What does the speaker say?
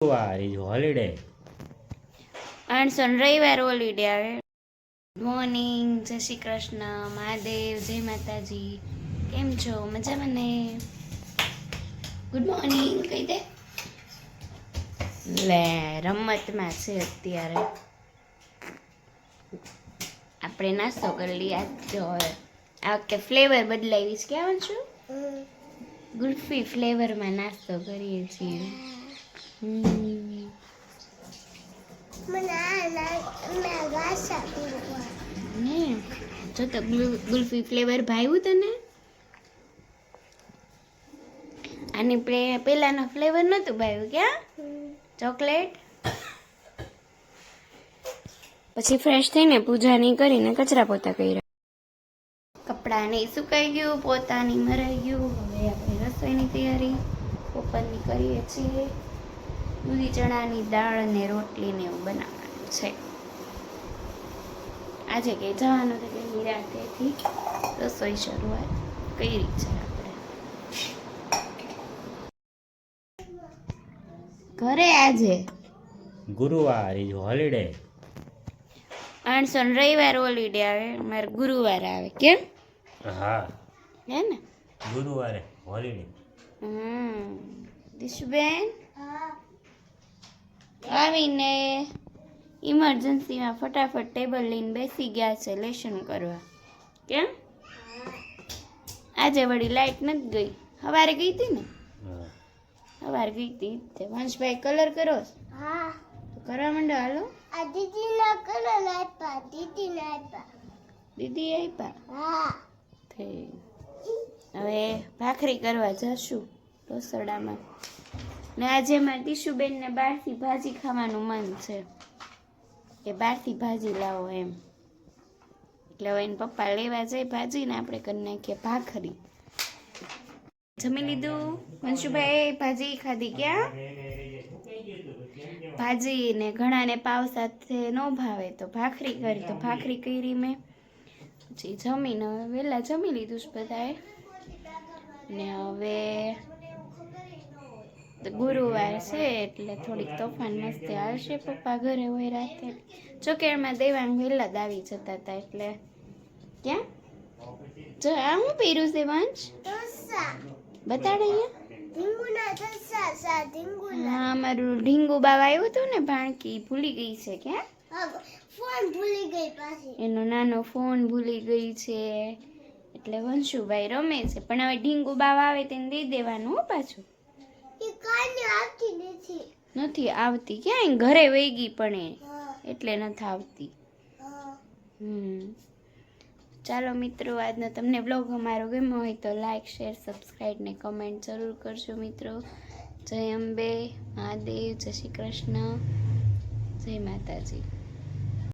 Guruvar is holiday. And on રવિવાર holiday આવે. Good morning, જય શ્રી કૃષ્ણ, મહાદેવ, જય માતાજી. કેમ છો? મજામાં ને? ગુડ મોર્નિંગ કહી દે. લે રમતમાં છે અત્યારે. આપણે નાસ્તો કરી લઈએ. આજ જો હવે આ વખતે ફ્લેવર બદલાવીશ. કેવું છું? ગુલ્ફી ફ્લેવરમાં નાસ્તો કરીએ છીએ. જો તો ગુલ્ફી ફ્લેવર ભાવ્યું તને? આની પેલાનો ફ્લેવર નતું ભાવ્યું ક્યાં? ચોકલેટ. પછી ફ્રેશ થઈને પૂજાની કરીને કચરા પોતા કર્યા. કપડાને સુકાઈ ગયું, પોતાની મરાઈ ગયું. હવે આપણે રસોઈની તૈયારી બપોરની કરીએ છીએ. દૂધી ચણાની દાળ ને રોટલી ને એવું બનાવવાનું છે. આજે કે જવાનું તો કે નિરાંતેથી રસોઈ શરૂઆત કરી છે આપણે ઘરે. આજે Guruvar is holiday. આણસન રવિવાર હોલિડે આવે, અમારે ગુરુવાર આવે. કેમ? હા, હે ને? ગુરુવારે હોલિડે. દિશુબેન આવીને ઇમરજન્સીમાં ફટાફટ ટેબલ લઈને બેસી ગયા છે લેસન કરવા. કેમ? આજે વળી લાઈટ નથી ગઈ. સવારે ગઈ હતી ને? સવારે ગઈ હતી. તે વંશભાઈ કલર કરો? હા. તો કરવા માંડો. હાલો. આ દીદીના કલર આપ્યા. દીદી આપ્યા? હા. હવે ભાખરી કરવા જશું રસોડામાં. ને આજે મારે દિશુબેનને બહારથી ભાજી ખાવાનું મન છે કે બહારથી ભાજી લાવો એમ. એટલે હવે એને પપ્પા લેવા જાય ભાજી ને આપણે કરી નાખીએ ભાખરી. જમી લીધું મંશુભાઈ? ભાજી ખાધી? ક્યાં ભાજી? ને ઘણાને પાવ સાથે ન ભાવે તો ભાખરી કરી, તો ભાખરી કરી મેં. પછી જમીને હવે વહેલા જમી લીધું છે બધાએ. ને હવે ગુરુવાર છે એટલે થોડીક તોફાન મસ્તી આવશે. પપ્પા ઘરે હોય રાતે. ચોકેરમાં દેવાંગ વહેલા જ આવી જતા હતા એટલે. ક્યાં જો આ હું પહેર્યું છે વંશ? બતાડ અહીંયા. હા, અમારું ઢીંગુ બાવા આવ્યું હતું ને ભાણકી, ભૂલી ગઈ છે. ક્યાં? ફોન ભૂલી ગઈ પાછી. એનો નાનો ફોન ભૂલી ગઈ છે એટલે વંશુભાઈ રમે છે. પણ હવે ઢીંગુ બાવા આવે તેને દઈ દેવાનું હો પાછું. નથી આવતી. ક્યાંય ઘરે વહી ગઈ પણ એટલે નથી આવતી. ચાલો મિત્રો, આજનો તમને બ્લોગ અમારો ગમ્યો હોય તો લાઈક, શેર, સબસ્ક્રાઈબ ને કમેન્ટ જરૂર કરજો મિત્રો. જય અંબે, મહાદેવ, જય શ્રી કૃષ્ણ, જય માતાજી.